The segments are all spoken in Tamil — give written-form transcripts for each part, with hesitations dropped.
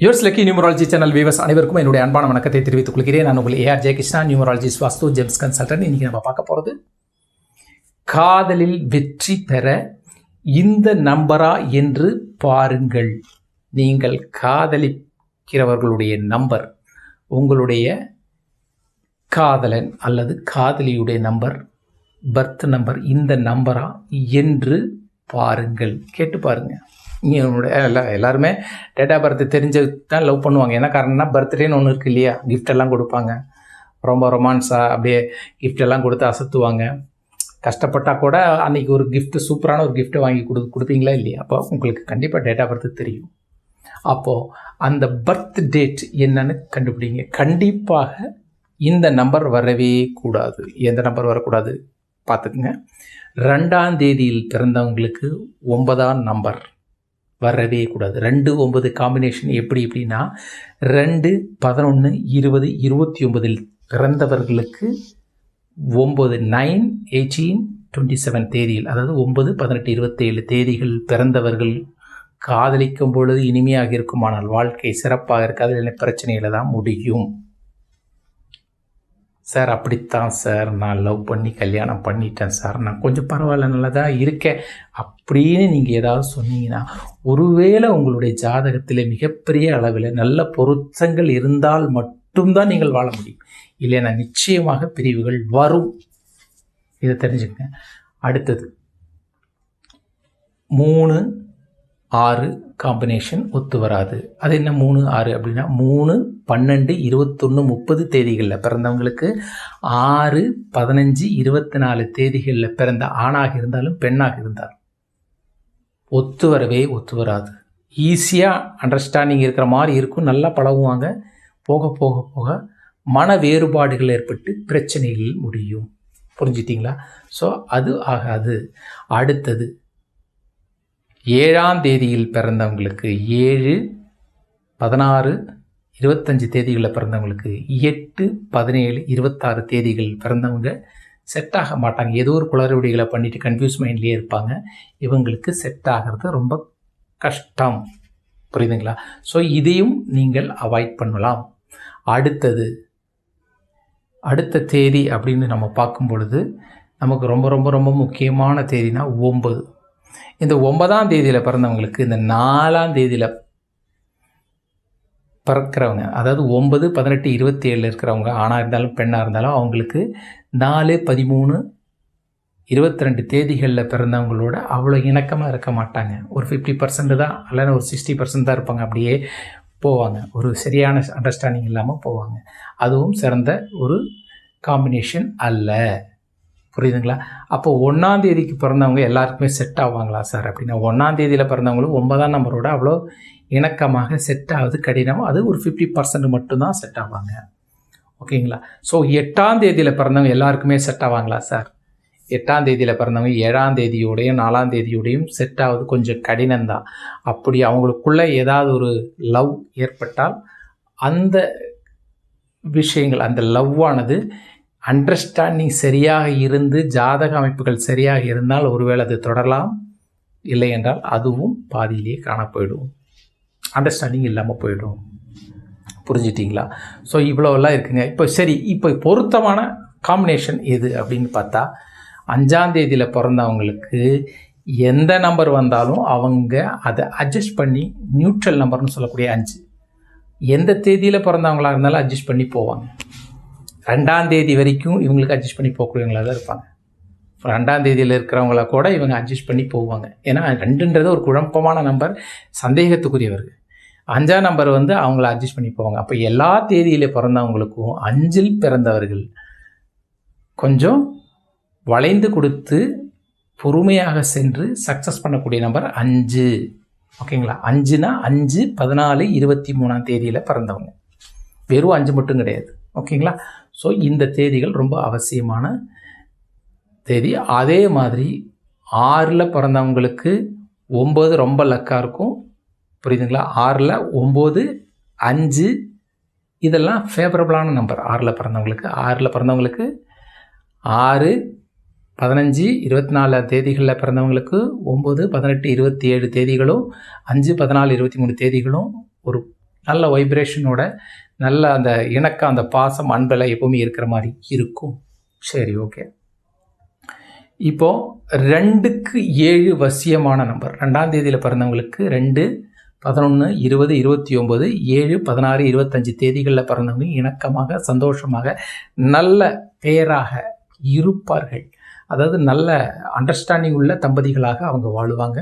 Yours lucky numerology channel viewers அனைவருக்கும் என்னுடைய அன்பான வணக்கத்தை தெரிவித்துக் கொள்கிறேன். நான் உங்கள் ஏஆர் ஜெயகிருஷ்ணா, நியூமராலஜி வாஸ்து ஜெம்ஸ் கன்சல்டன்ட். இன்னைக்கு நம்ம பார்க்க போகிறது காதலில் வெற்றி பெற இந்த நம்பரா என்று பாருங்கள். நீங்கள் காதலிக்கிறவர்களுடைய நம்பர், உங்களுடைய காதலன் அல்லது காதலியுடைய நம்பர், பர்த் நம்பர் இந்த நம்பரா என்று பாருங்கள். கேட்டு பாருங்கள். எல்லாருமே டேட் ஆஃப் பர்த் தெரிஞ்சு தான் லவ் பண்ணுவாங்க. என்ன காரணம்னா பர்த்டேன்னு ஒன்று இருக்குது இல்லையா, கிஃப்ட் எல்லாம் கொடுப்பாங்க, ரொம்ப ரொமான்ஸாக அப்படியே கிஃப்ட் எல்லாம் கொடுத்து அசத்துவாங்க. கஷ்டப்பட்டால் கூட அன்றைக்கி ஒரு கிஃப்ட்டு, சூப்பரான ஒரு கிஃப்ட்டை வாங்கி கொடுப்பீங்களா இல்லையா? அப்போ உங்களுக்கு கண்டிப்பாக டேட் ஆஃப் பர்த் தெரியும். அப்போது அந்த பர்த் டேட் என்னன்னு கண்டுபிடிங்க. கண்டிப்பாக இந்த நம்பர் வரவே கூடாது. எந்த நம்பர் வரக்கூடாது பார்த்துக்குங்க. 2ஆம் தேதியில் பிறந்தவங்களுக்கு 9ஆம் நம்பர் வரவே கூடாது. 2, 9 காம்பினேஷன் எப்படின்னா 2, 11, 20, 29 பிறந்தவர்களுக்கு 9, 9, 18, 27 தேதியில், அதாவது 9, 18, 27 தேதிகள் பிறந்தவர்கள் காதலிக்கும் பொழுது இனிமையாக இருக்குமானால் வாழ்க்கை சிறப்பாக இருக்காது, இல்லை பிரச்சனையில் தான் முடியும். சார் அப்படித்தான் சார், நான் லவ் பண்ணி கல்யாணம் பண்ணிட்டேன் சார், நான் கொஞ்சம் பரவாயில்ல நல்லா தான் இருக்கேன் அப்படின்னு நீங்கள் ஏதாவது சொன்னீங்கன்னா, ஒருவேளை உங்களுடைய ஜாதகத்தில் மிகப்பெரிய அளவில் நல்ல பொருத்தங்கள் இருந்தால் மட்டும்தான் நீங்கள் வாழ முடியும். இல்லைன்னா நிச்சயமாக பிரிவுகள் வரும். இதை தெரிஞ்சுக்கங்க. அடுத்தது 3, 6 காம்பினேஷன் ஒத்து வராது. அது என்ன 3, 6 அப்படின்னா 3, 12, 21, 30 தேதிகளில் பிறந்தவங்களுக்கு, 6, 15, 24 தேதிகளில் பிறந்த ஆணாக இருந்தாலும் பெண்ணாக இருந்தாலும் ஒத்து வராது. ஈஸியாக அண்டர்ஸ்டாண்டிங் இருக்கிற மாதிரி இருக்கும், நல்லா பழகுவாங்க. போக போக போக மன வேறுபாடுகள் ஏற்பட்டு பிரச்சனைகள் முடியும். புரிஞ்சிட்டிங்களா? ஸோ அது ஆகாது. அடுத்தது 7ஆம் தேதியில் பிறந்தவங்களுக்கு, 7, 16, 25 தேதிகளில் பிறந்தவங்களுக்கு, 8, 17, 26 தேதிகள் பிறந்தவங்க செட் ஆக மாட்டாங்க. ஏதோ ஒரு குளறுபடிகளை பண்ணிவிட்டு கன்ஃபியூஸ் மைண்ட்லேயே இருப்பாங்க. இவங்களுக்கு செட் ஆகிறது ரொம்ப கஷ்டம். புரியுதுங்களா? ஸோ இதையும் நீங்கள் அவாய்ட் பண்ணலாம். அடுத்த தேதி அப்படின்னு நம்ம பார்க்கும் பொழுது நமக்கு ரொம்ப ரொம்ப ரொம்ப முக்கியமான தேதினா 9. இந்த 9ஆம் தேதியில் பிறந்தவங்களுக்கு, இந்த 4ஆம் தேதியில் பிறக்கிறவங்க, அதாவது 9, 18, 27 இருக்கிறவங்க ஆணாக இருந்தாலும் பெண்ணாக இருந்தாலும் அவங்களுக்கு 4, 13, 22 தேதிகளில் பிறந்தவங்களோட அவ்வளோ இணக்கமாக இருக்க மாட்டாங்க. ஒரு 50% தான், இல்லைன்னா ஒரு 60% தான் இருப்பாங்க. அப்படியே போவாங்க, ஒரு சரியான அண்டர்ஸ்டாண்டிங் இல்லாமல் போவாங்க. அதுவும் சிறந்த ஒரு காம்பினேஷன் அல்ல. புரியுதுங்களா? அப்போ 1ஆம் தேதிக்கு பிறந்தவங்க எல்லாருக்குமே செட் ஆவாங்களா சார் அப்படின்னா, 1ஆம் தேதியில் பிறந்தவங்களும் 9ஆம் நம்பரோட அவ்வளோ இணக்கமாக செட் ஆகுது கடினம். அது ஒரு 50% மட்டும்தான் செட் ஆவாங்க. ஓகேங்களா? ஸோ 8ஆம் தேதியில் பிறந்தவங்க எல்லாருக்குமே செட் ஆவாங்களா சார்? 8ஆம் தேதியில் பிறந்தவங்க 7ஆம் தேதியோடையும் 4ஆம் தேதியோடையும் செட் ஆகுது கொஞ்சம் கடினம்தான். அப்படி அவங்களுக்குள்ளே ஏதாவது ஒரு லவ் ஏற்பட்டால் அந்த விஷயங்கள், அந்த லவ்வானது அண்டர்ஸ்டாண்டிங் சரியாக இருந்து ஜாதக அமைப்புகள் சரியாக இருந்தால் ஒருவேளை அது தொடரலாம். இல்லை என்றால் அதுவும் பாதியிலேயே காணப்போயிடும், அண்டர்ஸ்டாண்டிங் இல்லாமல் போயிடும். புரிஞ்சிட்டிங்களா? ஸோ இவ்வளோலாம் இருக்குங்க. இப்போ பொருத்தமான காம்பினேஷன் எது அப்படின்னு பார்த்தா, 5ஆம் தேதியில் பிறந்தவங்களுக்கு எந்த நம்பர் வந்தாலும் அவங்க அதை அட்ஜஸ்ட் பண்ணி, நியூட்ரல் நம்பர்னு சொல்லக்கூடிய 5, எந்த தேதியில் பிறந்தவங்களாக இருந்தாலும் அட்ஜஸ்ட் பண்ணி போவாங்க. 2ஆம் தேதி வரைக்கும் இவங்களுக்கு அட்ஜஸ்ட் பண்ணி போகக்கூடியவங்களாக தான் இருப்பாங்க. 2ஆம் தேதியில் இருக்கிறவங்கள கூட இவங்க அட்ஜஸ்ட் பண்ணி போவாங்க. ஏன்னா 2ன்றது ஒரு குழப்பமான நம்பர், சந்தேகத்துக்குரியவர்கள். 5ஆம் நம்பர் அவங்கள அட்ஜஸ்ட் பண்ணி போவாங்க. அப்போ எல்லா தேதியில் பிறந்தவங்களுக்கும் 5இல் பிறந்தவர்கள் கொஞ்சம் வளைந்து கொடுத்து பொறுமையாக சென்று சக்ஸஸ் பண்ணக்கூடிய நம்பர் 5. ஓகேங்களா? 5னா 5, 14, 23ஆம் தேதியில் பிறந்தவங்க, வெறும் 5 மட்டும் கிடையாது. ஓகேங்களா? ஸோ இந்த தேதிகள் ரொம்ப அவசியமான தேதி. அதே மாதிரி 6ல் பிறந்தவங்களுக்கு 9 ரொம்ப லக்காக இருக்கும். புரியுதுங்களா? 6ல் 9, 5 இதெல்லாம் ஃபேவரபுளான நம்பர். 6ல் பிறந்தவங்களுக்கு 6, 15, 24 தேதிகளில் பிறந்தவங்களுக்கு 9, 18, 27 தேதிகளும் 5, 14, 23 தேதிகளும் ஒரு நல்ல வைப்ரேஷனோட நல்ல அந்த இணக்கம், அந்த பாசம், அன்பெல்லாம் எப்பவுமே இருக்கிற மாதிரி இருக்கும். சரி, ஓகே. இப்போது 2க்கு 7 வசியமான நம்பர். 2ஆம் தேதியில் பிறந்தவங்களுக்கு 2, 11, 20, 29, 7, 16, 25 தேதிகளில் பிறந்தவங்க இணக்கமாக, சந்தோஷமாக, நல்ல பேராக இருப்பார்கள். அதாவது நல்ல அண்டர்ஸ்டாண்டிங் உள்ள தம்பதிகளாக அவங்க வாழுவாங்க,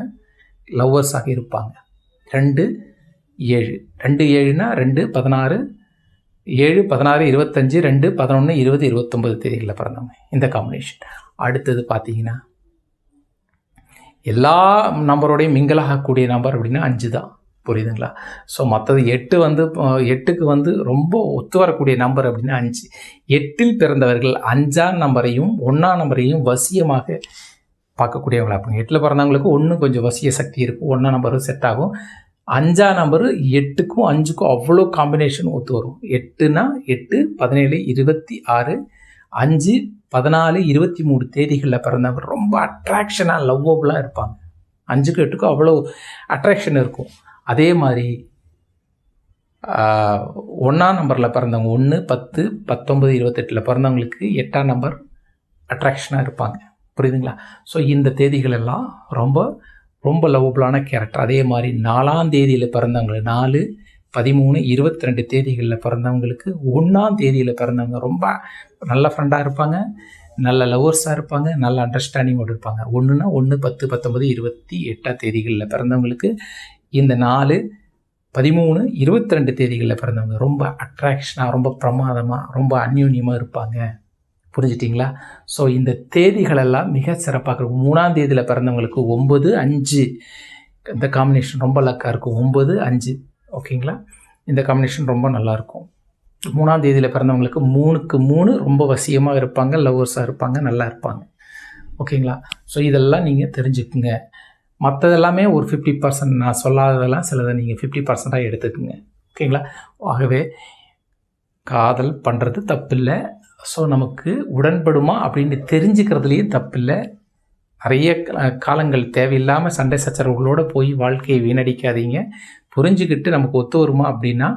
லவ்வர்ஸாக இருப்பாங்க. 2, 7. 2, 7னா 2, 16, 7, 16, 25, 2, 11, 20, 29 தேதிகளில் பிறந்தவங்க இந்த காம்பினேஷன். அடுத்தது பார்த்தீங்கன்னா எல்லா நம்பரோடையும் மிங்கிளாகக்கூடிய நம்பர் அப்படின்னா 5 தான். புரியுதுங்களா? ஸோ மற்றது 8 வந்து 8க்கு வந்து ரொம்ப ஒத்து வரக்கூடிய நம்பர் அப்படின்னா 5. 8இல் பிறந்தவர்கள் 5ஆம் நம்பரையும் 1ஆம் நம்பரையும் வசியமாக பார்க்கக்கூடியவங்களா இருப்பாங்க. 8ல் பிறந்தவங்களுக்கு 1 கொஞ்சம் வசிய சக்தி இருக்கும், 1ஆம் நம்பரும் செட் ஆகும். 5ஆம் நம்பர் 8க்கும் 5க்கும் அவ்வளோ காம்பினேஷன் ஒத்து வரும். 8னா 8, 17, 26, 5, 14, 23 தேதிகளில் பிறந்தவங்க ரொம்ப அட்ராக்ஷனாக, லவ்வபுளாக இருப்பாங்க. 5க்கும் 8க்கும் அவ்வளோ அட்ராக்ஷன் இருக்கும். அதே மாதிரி 1ஆம் நம்பரில் பிறந்தவங்க 1, 10, 19, 28 பிறந்தவங்களுக்கு 8ஆம் நம்பர் அட்ராக்ஷனாக இருப்பாங்க. புரியுதுங்களா? ஸோ இந்த தேதிகள் எல்லாம் ரொம்ப ரொம்ப லவ்வபுளான கேரக்டர். அதே மாதிரி 4ஆம் தேதியில் பிறந்தவங்க 4, 13, 22 தேதிகளில் பிறந்தவங்களுக்கு 1ஆம் தேதியில் பிறந்தவங்க ரொம்ப நல்ல ஃப்ரெண்டாக இருப்பாங்க, நல்ல லவ்வர்ஸாக இருப்பாங்க, நல்ல அண்டர்ஸ்டாண்டிங்கோடு இருப்பாங்க. 1னா 1, 10, 19, 28 தேதிகளில் பிறந்தவங்களுக்கு இந்த 4, 13, 22 தேதிகளில் பிறந்தவங்க ரொம்ப அட்ராக்ஷனாக, ரொம்ப பிரமாதமாக, ரொம்ப அந்யூன்யமாக இருப்பாங்க. புரிஞ்சிட்டிங்களா? ஸோ இந்த தேதிகளெல்லாம் மிக சிறப்பாக இருக்கும். 3ஆம் தேதியில் பிறந்தவங்களுக்கு 9, 5 இந்த காம்பினேஷன் ரொம்ப லக்காக இருக்கும். 9, 5 ஓகேங்களா? இந்த காம்பினேஷன் ரொம்ப நல்லாயிருக்கும். 3ஆம் தேதியில் பிறந்தவங்களுக்கு 3க்கு 3 ரொம்ப வசியமாக இருப்பாங்க, லவ்வர்ஸாக இருப்பாங்க, நல்லா இருப்பாங்க. ஓகேங்களா? ஸோ இதெல்லாம் நீங்கள் தெரிஞ்சுக்குங்க. மற்றதெல்லாமே ஒரு 50% நான் சொல்லாததெல்லாம் சிலதை நீங்கள் 50%ஆக எடுத்துக்குங்க. ஓகேங்களா? ஆகவே காதல் பண்ணுறது தப்பில்லை. ஸோ நமக்கு உடன்படுமா அப்படின்னு தெரிஞ்சுக்கிறதுலேயும் தப்பில்லை. நிறைய காலங்கள் தேவையில்லாமல் சண்டை சச்சரவுகளோடு போய் வாழ்க்கையை வீணடிக்காதீங்க. புரிஞ்சுக்கிட்டு நமக்கு ஒத்து வருமா அப்படின்னா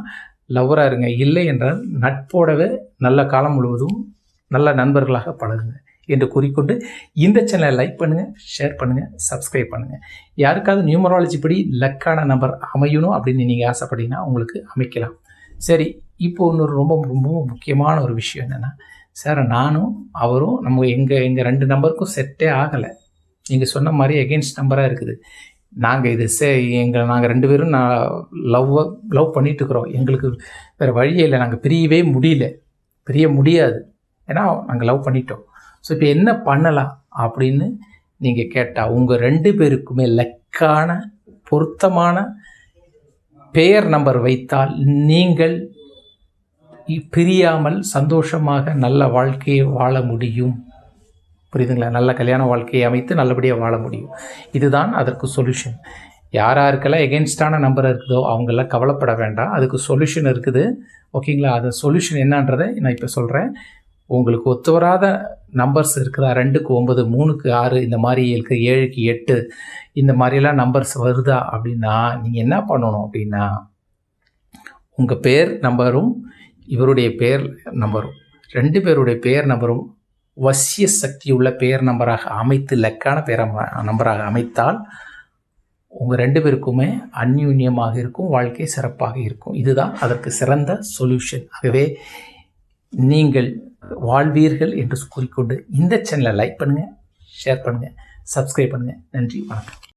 லவ்வராக இருங்க. இல்லை என்றால் நட்போடவே நல்ல காலம் முழுவதும் நல்ல நண்பர்களாக பழகுங்க என்று கூறிக்கொண்டு இந்த சேனலை லைக் பண்ணுங்கள், ஷேர் பண்ணுங்கள், சப்ஸ்கிரைப் பண்ணுங்கள். யாருக்காவது நியூமராலஜி படி லக்கான நம்பர் அமையணும் அப்படின்னு நீங்கள் ஆசைப்பட்டீங்கன்னா உங்களுக்கு அமைக்கலாம். சரி, இப்போ இன்னொரு ரொம்ப ரொம்ப முக்கியமான ஒரு விஷயம் என்னென்னா, சார் நானும் அவரும் எங்கள் 2 நம்பருக்கும் செட்டே ஆகலை. நீங்கள் சொன்ன மாதிரி எகெயின்ஸ்ட் நம்பராக இருக்குது. நாங்கள் இது நாங்கள் 2 பேரும் லவ் பண்ணிகிட்ருக்குறோம். எங்களுக்கு வேறு வழியே இல்லை. நாங்கள் பிரிய முடியாது. ஏன்னா நாங்கள் லவ் பண்ணிட்டோம். ஸோ இப்போ என்ன பண்ணலாம் அப்படின்னு நீங்கள் கேட்டால், உங்கள் 2 பேருக்குமே லக்கான பொருத்தமான பெயர் நம்பர் வைத்தால் நீங்கள் பிரியாமல் சந்தோஷமாக நல்ல வாழ்க்கையை வாழ முடியும். புரியுதுங்களா? நல்ல கல்யாண வாழ்க்கையை அமைத்து நல்லபடியாக வாழ முடியும். இதுதான் அதற்கு சொல்யூஷன். யாருக்கெல்லாம் எகென்ஸ்டான நம்பர் இருக்குதோ அவங்கெல்லாம் கவலைப்பட வேண்டாம். அதுக்கு சொல்யூஷன் இருக்குது. ஓகேங்களா? அது சொல்யூஷன் என்னன்றதை நான் இப்போ சொல்கிறேன். உங்களுக்கு ஒத்து வராத நம்பர்ஸ் இருக்குதா? 2க்கு 9, 3க்கு 6 இந்த மாதிரி இருக்குது, 7க்கு 8 இந்த மாதிரிலாம் நம்பர்ஸ் வருதா அப்படின்னா நீங்கள் என்ன பண்ணணும் அப்படின்னா, உங்கள் பேர் நம்பரும் இவருடைய பேர் நம்பரும் 2 பேருடைய பேர் நம்பரும் வசிய சக்தி உள்ள பெயர் நம்பராக அமைத்து லக்கான பெயர் நம்பராக அமைத்தால் உங்கள் 2 பேருக்குமே அந்யூன்யமாக இருக்கும், வாழ்க்கை சிறப்பாக இருக்கும். இதுதான் அதற்கு சிறந்த சொல்யூஷன். ஆகவே நீங்கள் வாழ்வீர்கள் என்று கூறிக்கொண்டு இந்த சேனலை லைக் பண்ணுங்கள், ஷேர் பண்ணுங்கள், சப்ஸ்கிரைப் பண்ணுங்கள். நன்றி, வணக்கம்.